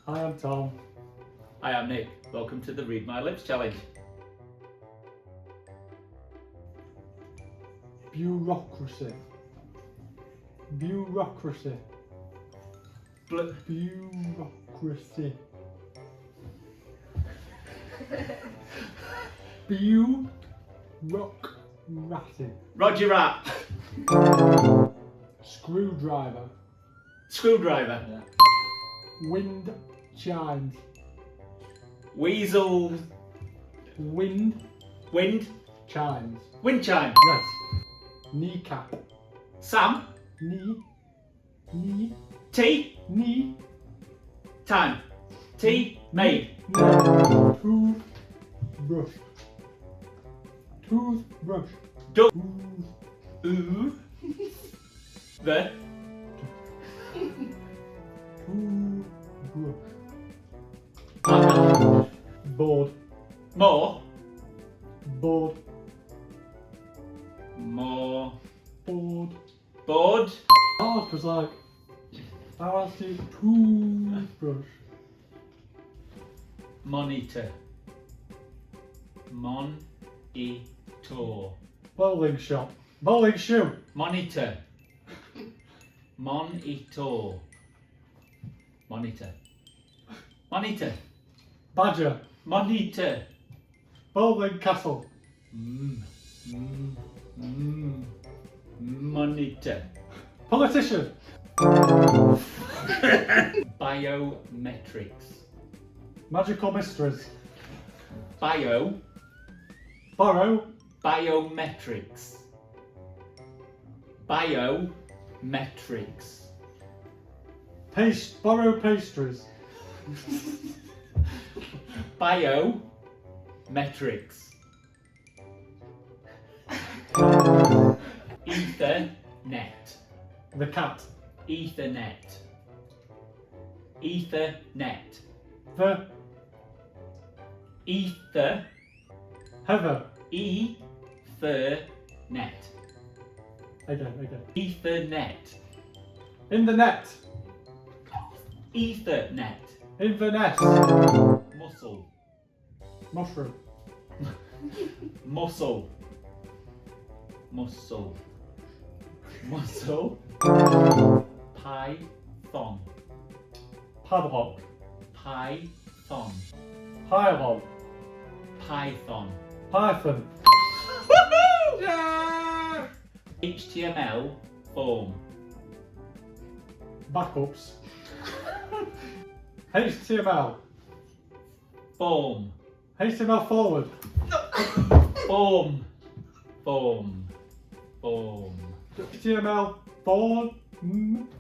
Hi, I'm Tom. Hi, I'm Nick. Welcome to the Read My Lips challenge. Bureaucracy. Bureaucracy. Bureaucracy. Bureaucracy. Roger Rapp. Screwdriver. Screwdriver. Yeah. Wind chimes. Weasel. Wind Wind. chimes. Wind chime. Yes. Kneecap. Sam. Knee. Tea. Knee. Time. Tea. Made. Toothbrush. Toothbrush. Duck. Tooth. Ooh. The. Toothbrush. Board. More. Board. More. Board. Board. Oh, it was like, I asked you toothbrush. Monitor. Monitor. Bowling shop. Bowling shoe. Monitor. Monitor. Monitor. Monitor. Badger. Monitor. Bowling castle. Monitor. Politician. Biometrics. Magical mysteries. Bio. Borrow. Biometrics. Biometrics. Borrow pastries. Biometrics. Ethernet. The cat. Ethernet. Ethernet. The Ether. heather. Ethernet. Again. Ethernet. In the net. Ethernet. In the nest. Muscle. Mushroom. Muscle. Muscle. Muscle. Python. Padlock. Python. Pylon. Python. Python. Yeah! HTML form. Backups. HTML. Form. HTML forward. Form. HTML forward.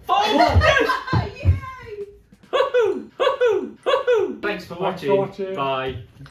Form! Yes! Yay! Woohoo! Woohoo! Woohoo! Thanks for Thanks for watching. watching. Bye.